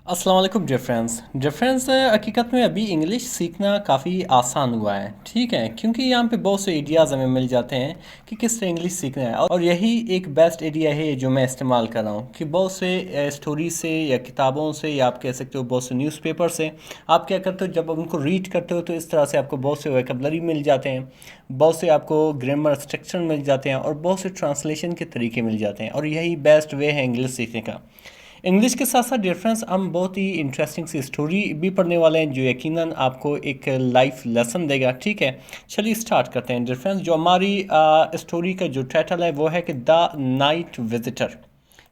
अस्सलाम वालेकुम dear friends हकीकत में अभी इंग्लिश सीखना काफ़ी आसान हुआ है। ठीक है, क्योंकि यहाँ पे बहुत से आइडियाज़ हमें मिल जाते हैं कि किस तरह इंग्लिश सीखना है, और यही एक बेस्ट आइडिया है जो मैं इस्तेमाल कर रहा हूँ कि बहुत से स्टोरी से या किताबों से, या आप कह सकते हो बहुत से न्यूज़पेपर से आप क्या करते हो, जब उनको रीड करते हो तो इस तरह से आपको बहुत से वोकैबुलरी मिल जाते हैं, बहुत से आपको ग्रामर स्ट्रक्चर मिल जाते हैं, और बहुत से ट्रांसलेशन के तरीके मिल जाते हैं, और यही बेस्ट वे है इंग्लिश सीखने का। इंग्लिश के साथ साथ डिफरेंस हम बहुत ही इंटरेस्टिंग सी स्टोरी भी पढ़ने वाले हैं जो यकीनन आपको एक लाइफ लेसन देगा। ठीक है, चलिए स्टार्ट करते हैं डिफरेंस। जो हमारी स्टोरी का जो टाइटल है वो है कि द नाइट विजिटर,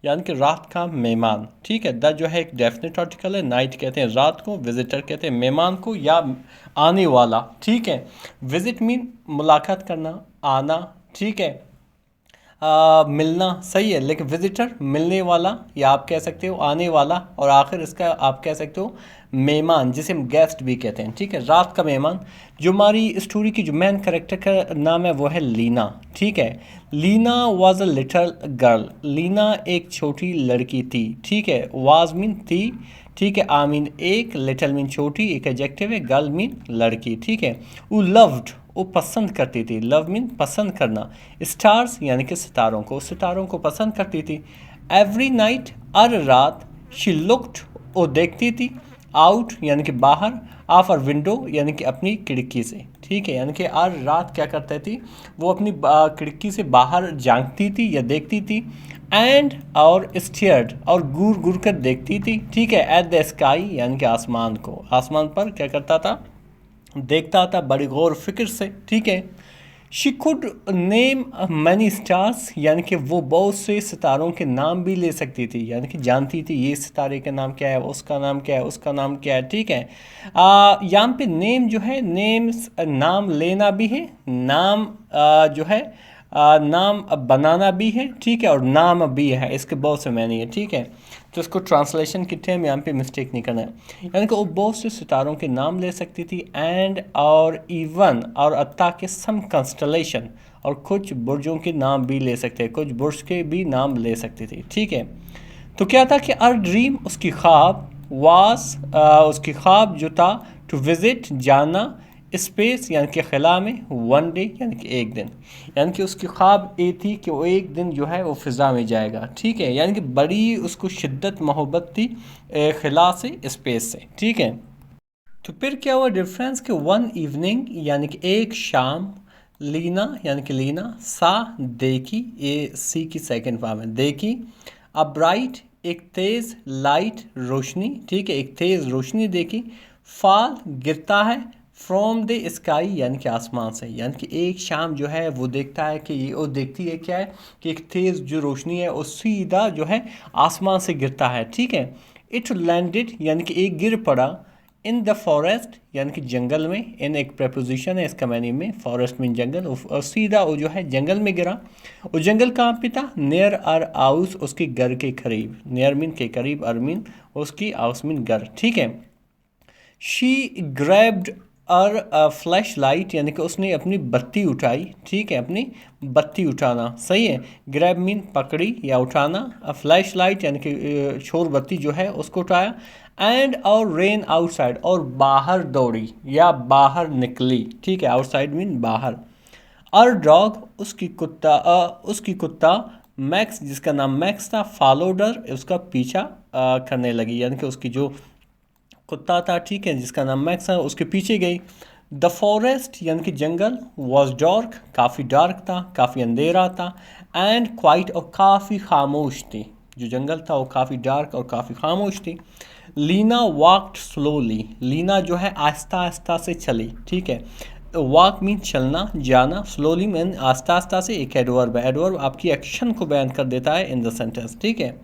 यानी कि रात का मेहमान। ठीक है, द जो है एक डेफिनेट आर्टिकल है, नाइट कहते हैं रात को, विजिटर कहते हैं मेहमान को या आने वाला। ठीक है, विजिट मीन मुलाकात करना, आना। ठीक है, मिलना सही है, लेकिन विजिटर मिलने वाला, या आप कह सकते हो आने वाला, और आखिर इसका आप कह सकते हो मेहमान, जिसे हम गेस्ट भी कहते हैं। ठीक है, रात का मेहमान। जो हमारी स्टोरी की जो मेन कैरेक्टर का नाम है वो है लीना। ठीक है, Leena was a little girl. Leena एक छोटी लड़की थी। ठीक है, वाज मीन थी। ठीक है, आई मीन एक, लिटिल मीन छोटी, एक एडजेक्टिव है, गर्ल मीन लड़की। ठीक है, वो लव्ड, वो पसंद करती थी। लव मीन पसंद करना। स्टार्स यानी कि सितारों को, सितारों को पसंद करती थी। एवरी नाइट, हर रात। शी लुक्ड, वो देखती थी। आउट यानी कि बाहर। ऑफ हर विंडो यानी कि अपनी खिड़की से। ठीक है, यानी कि हर रात क्या करती थी, वो अपनी खिड़की से बाहर झांकती थी या देखती थी। एंड और स्टेयर्ड, और घूर घूर कर देखती थी। ठीक है, एट द स्काई यानी कि आसमान को, आसमान पर क्या करता था, देखता था बड़ी गौर फिक्र से। ठीक है, she could name many stars, यानी कि वो बहुत से सितारों के नाम भी ले सकती थी, यानी कि जानती थी ये सितारे का नाम क्या है, उसका नाम क्या है, उसका नाम क्या है। ठीक है, यहाँ पे नेम जो है, नेम्स नाम लेना भी है, नाम जो है नाम बनाना भी है। ठीक है, और नाम भी है, इसके बहुत से मैनी है। ठीक है, तो इसको ट्रांसलेशन की टाइम यहाँ पे मिस्टेक नहीं करना है, यानी कि वो बहुत से सितारों के नाम ले सकती थी। एंड और इवन और अत्ता के सम कंस्टलेशन, और कुछ बुर्जों के नाम भी ले सकते हैं, कुछ बुर्ज के भी नाम ले सकती थी। ठीक है, तो क्या था कि अर ड्रीम, उसकी ख्वाब, वास उसकी ख्वाब जो था, टू विजिट जाना, स्पेस यानी कि खला में, वन डे यानी कि एक दिन, यानी कि उसकी ख्वाब ये थी कि वो एक दिन जो है वो फ़िज़ा में जाएगा। ठीक है, यानी कि बड़ी उसको शिद्दत मोहब्बत थी खला से, स्पेस से। ठीक है, तो फिर क्या हुआ डिफरेंस कि वन इवनिंग यानी कि एक शाम, लीना यानी कि लीना, सा देखी, ये सी की सेकंड फॉर्म है, देखी। अ ब्राइट, एक तेज़, लाइट रोशनी। ठीक है, एक तेज़ रोशनी देखी। फॉल गिरता है, फ्रॉम द स्काई यानी कि आसमान से, यानी कि एक शाम जो है वो देखता है कि ये, वो देखती है क्या है कि एक तेज़ जो रोशनी है वो सीधा जो है आसमान से गिरता है। ठीक है, इट लैंडेड यानी कि एक गिर पड़ा। इन द फॉरेस्ट यानी कि जंगल में, इन एक प्रपोजिशन है इसका मैनी में, फॉरेस्ट मीन जंगल, और सीधा वो जो है जंगल में गिरा। वो जंगल कहाँ पे था, नियर आर हाउस, उसके घर के करीब, नियर मीन के करीब, आर मीन उसकी, हाउस मीन घर। ठीक है, शी ग्रैब्ड और फ्लैश लाइट यानी कि उसने अपनी बत्ती उठाई। ठीक है, अपनी बत्ती उठाना सही है, ग्रैब मीन पकड़ी या उठाना, फ्लैश लाइट यानी कि शोर बत्ती जो है उसको उठाया। एंड और रेन आउटसाइड, और बाहर दौड़ी या बाहर निकली। ठीक है, आउटसाइड मीन बाहर। और डॉग, उसकी कुत्ता, मैक्स जिसका नाम मैक्स था, फॉलोडर उसका पीछा करने लगी, यानी कि उसकी जो कुत्ता था, ठीक है, जिसका नाम मैक्स है, उसके पीछे गई। द फॉरेस्ट यानी कि जंगल, वॉज डार्क काफ़ी डार्क था, काफ़ी अंधेरा था। एंड क्वाइट, और काफ़ी खामोश थी, जो जंगल था वो काफ़ी डार्क और काफ़ी खामोश थी। लीना वॉकड स्लोली, लीना जो है आहिस्ता आहिस्ता से चली। ठीक है, वॉक मीन चलना, जाना, स्लोली मीन आहिस्ता आहिस्ता से, एक एडवर्ब है, एडवर्ब आपकी एक्शन को बयान कर देता है इन द सेंटेंस। ठीक है,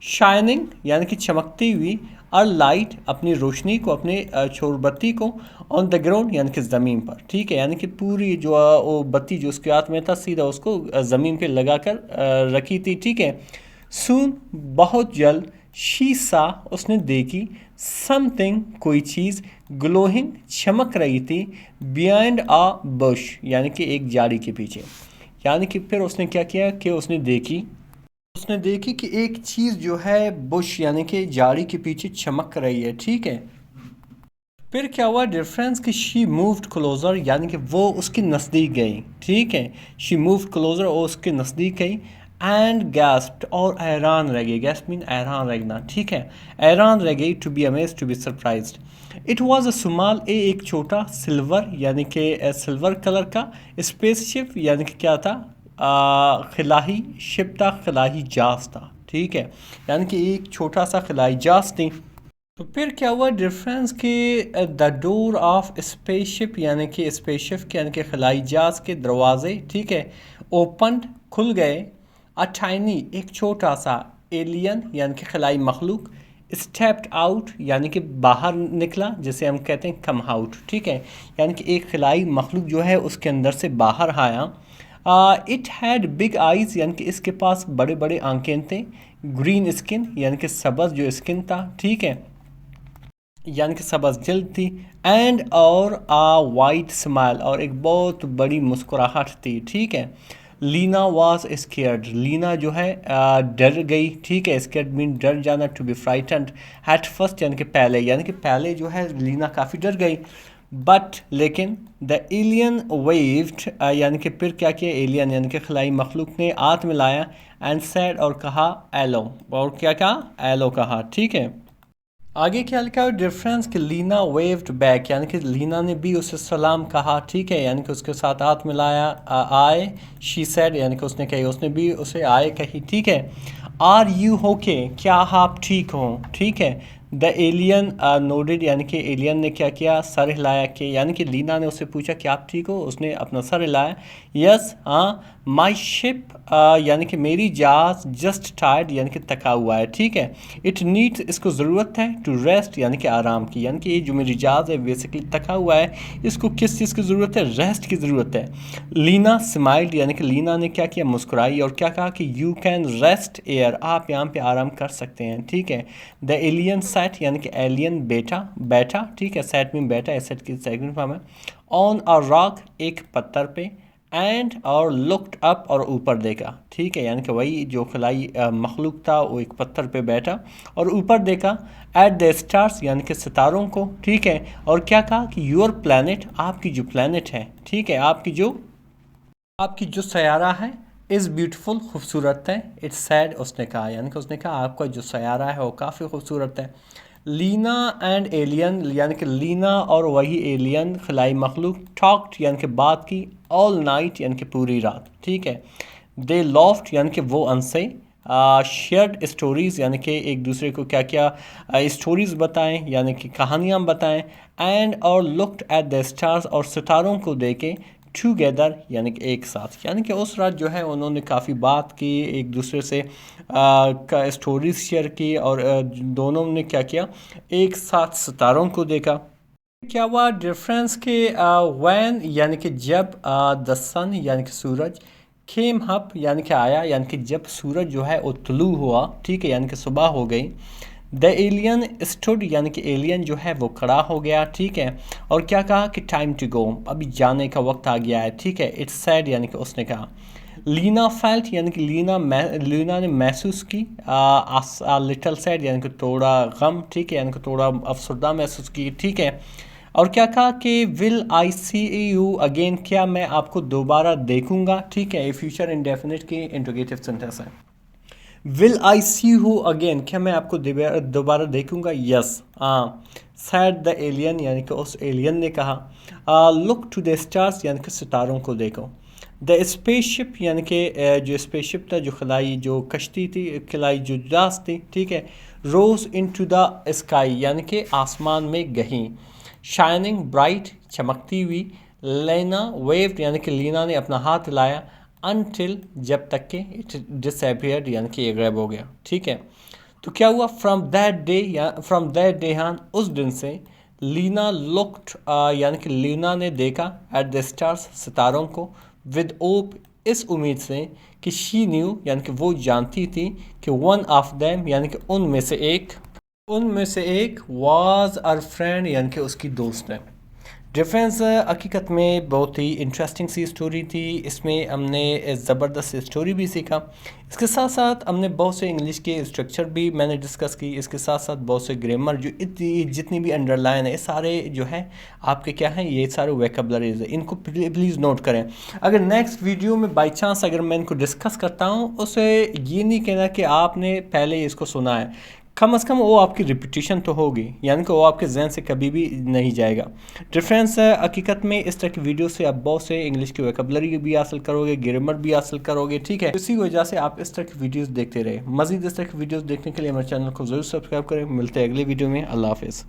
शाइनिंग यानी कि चमकती हुई, और लाइट अपनी रोशनी को, अपने छोर को, ऑन द ग्राउंड यानी कि ज़मीन पर। ठीक है, यानी कि पूरी जो वो बत्ती जो उसके हाथ में था सीधा उसको ज़मीन पे लगा कर रखी थी। ठीक है, सून बहुत जल्द, शी सा उसने देखी, समथिंग कोई चीज़, ग्लोइंग चमक रही थी, बिहाइंड अ बुश यानी कि एक झाड़ी के पीछे। यानी कि फिर उसने क्या किया कि उसने देखी, उसने देखी कि एक चीज़ जो है बुश यानी कि झाड़ी के पीछे चमक रही है, ठीक है। फिर क्या हुआ डिफरेंस कि शी मूव्ड क्लोज़र यानी कि वो उसके नज़दीक गई, ठीक है। शी मूव्ड क्लोज़र और उसके नज़दीक गई एंड गैस्प्ड और हैरान रह गई। गैस्प मीन हैरान रहना, ठीक है। हैरान रह गई, to be amazed, to be surprised. It was a small एक छोटा सिल्वर यानी कि सिल्वर कलर का स्पेसशिप यानी कि क्या था, खिलाही शिप था, खिलाही जहाज था, ठीक है। यानी कि एक छोटा सा खिलाई जहाज थी। तो फिर क्या हुआ डिफरेंस कि द डोर ऑफ स्पेसशिप यानी कि स्पेसशिप यानी कि खलाई जहाज के दरवाजे, ठीक है, ओपन खुल गए। अ टाइनी एक छोटा सा एलियन यानी कि खलाई मखलूक स्टेप्ड आउट यानी कि बाहर निकला, जैसे हम कहते हैं कम आउट, ठीक है। यानी कि एक खलाई मखलूक जो है उसके अंदर से बाहर आया। इट हैड बिग आइज़ यानी कि इसके पास बड़े बड़े आंखें थे। ग्रीन स्किन यानी कि सब्ज़ जो स्किन था, ठीक है, यानी कि सब्ज़ जल्द थी। एंड और आ वाइट स्माइल और एक बहुत बड़ी मुस्कुराहट थी, ठीक है। लीना वॉज स्केयर्ड, लीना जो है डर गई, ठीक है। स्केयर्ड मीन डर जाना, to be frightened. At first यानी कि पहले जो है लीना काफ़ी डर गई। बट लेकिन द एलियन वेव्ड यानी कि फिर क्या किया, एलियन यानी कि खलाई मखलूक ने हाथ मिलाया एंड सेड और कहा एलो, और क्या कहा, एलो कहा, ठीक है। आगे क्या लिखा है डिफरेंस कि लीना वेव्ड बैक यानी कि लीना ने भी उसे सलाम कहा, ठीक है, यानी कि उसके साथ हाथ मिलाया। आए शी सेड यानी कि उसने कही, उसने भी उसे आए कही, ठीक है। आर यू ओके, क्या आप ठीक हो, ठीक है। द एलियन नोडेड यानी कि एलियन ने क्या किया, सर हिलाया कि, यानी कि लीना ने उससे पूछा कि आप ठीक हो, उसने अपना सर हिलाया। यस हाँ। माई शिप यानी कि मेरी जहाज जस्ट टायर्ड यानी कि थका हुआ है, ठीक है। इट नीड्स इसको ज़रूरत है टू रेस्ट यानी कि आराम की, यानी कि ये जो मेरी जहाज है बेसिकली थका हुआ है, इसको किस चीज़ की ज़रूरत है, रेस्ट की ज़रूरत है। लीना स्माइल्ड यानी कि लीना ने क्या किया, मुस्कुराई और क्या कहा कि यू कैन रेस्ट एयर, आप यहाँ पे आराम कर सकते हैं, ठीक है। द एलियन सेट यानी कि एलियन बैठा, ठीक है। सेट में बैठा, एसेट की सेकंड फॉर्म है। ऑन अ रॉक एक पत्थर पे। एंड और लुक्ड अप और ऊपर देखा, ठीक है। यानी कि वही जो खलाई मखलूक था वो एक पत्थर पे बैठा और ऊपर देखा। एट द स्टार्स यानी कि सितारों को, ठीक है। और क्या कहा कि योर प्लैनेट, आपकी जो प्लैनेट है, ठीक है, आपकी जो सयारा है, इज़ ब्यूटीफुल, खूबसूरत है। इट्स सैड उसने कहा, यानी कि उसने कहा आपका जो सयारा है वो काफ़ी खूबसूरत है। लीना एंड एलियन यानी कि लीना और वही एलियन खलाई मखलूक टॉक्ड यानी कि बात की ऑल नाइट यानी कि पूरी रात, ठीक है। दे लॉफ्ट यानी कि वो हंसे। शेयर्ड स्टोरीज़ यानी कि एक दूसरे को क्या क्या स्टोरीज़ बताएं यानी कि कहानियाँ बताएं। एंड और लुक्ड एट द स्टार्स और सितारों को देखे। टूगेदर यानी कि एक साथ, यानी कि उस रात जो है उन्होंने काफ़ी बात की एक दूसरे से, का स्टोरीज शेयर की और दोनों ने क्या किया, एक साथ सितारों को देखा। क्या हुआ डिफरेंस के वैन यानी कि जब द सन यानी कि सूरज केम अप यानी कि आया, यानी कि जब सूरज जो है वो तुलू हुआ, ठीक है, यानी कि सुबह हो गई। द एलियन स्टूड यानी कि एलियन जो है वो खड़ा हो गया, ठीक है। और क्या कहा कि टाइम टू गो, अभी जाने का वक्त आ गया है, ठीक है। इट्स सैड यानी कि उसने कहा। लीना फेल्ट यानी कि लीना ने महसूस की। लिटल सैड यानी कि थोड़ा गम, ठीक है, यानी कि थोड़ा अफसरदा महसूस की, ठीक है। और क्या कहा कि will I see you again, क्या मैं आपको दोबारा देखूंगा, ठीक है। ये फ्यूचर इंडेफिनिट की इंट्रोगेटिव सेंटेंस है। Will I see you again, क्या मैं आपको दोबारा देखूंगा, यस हाँ। सैड द एलियन यानी कि उस एलियन ने कहा। लुक टू द स्टार्स यानी कि सितारों को देखो। द स्पेसशिप यानी कि जो स्पेसशिप था, जो खलाई जो कश्ती थी, खलाई जो जहाज थी, ठीक है। रोज इन टू द स्काई यानी कि आसमान में गई। शाइनिंग ब्राइट चमकती हुई। लेना वेव्ड यानी कि लीना ने अपना हाथ हिलाया। अनटिल जब तक के इट डिसअपियर्ड यानी कि ये गायब हो गया, ठीक है। तो क्या हुआ फ्रॉम दैट डे उस दिन से लीना लुक्ड यानी कि लीना ने देखा एट द स्टार्स सितारों को विद ओप इस उम्मीद से कि शी न्यू यानी कि वो जानती थी कि वन ऑफ देम यानी कि उनमें से एक वाज आवर फ्रेंड यानी कि उसकी दोस्त है। डिफरेंस हकीकत में बहुत ही इंटरेस्टिंग सी स्टोरी थी। इसमें हमने ज़बरदस्त स्टोरी भी सीखा। इसके साथ साथ हमने बहुत से इंग्लिश के स्ट्रक्चर भी मैंने डिस्कस की। इसके साथ साथ बहुत से ग्रामर जो इतनी जितनी भी अंडरलाइन है, ये सारे जो है आपके क्या हैं, ये सारे वोकैबुलरीज है, इनको प्लीज़ नोट करें। अगर नेक्स्ट वीडियो में बाई चांस अगर मैं इनको डिस्कस करता हूँ, उसे ये नहीं कहना कि आपने पहले इसको सुना है, कम से कम वो आपकी रिपीटिशन तो होगी, यानी कि वो आपके जहन से कभी भी नहीं जाएगा। डिफरेंस हकीकत में इस तरह की वीडियो से आप बहुत से इंग्लिश की वोकैबुलरी भी हासिल करोगे, ग्रामर भी हासिल करोगे, ठीक है। इसी वजह से आप इस तरह की वीडियोस देखते रहे। मजीद इस तरह की वीडियोस देखने के लिए हमारे चैनल को जरूर सब्सक्राइब करें। मिलते हैं अगले वीडियो में। अल्लाह हाफिज़।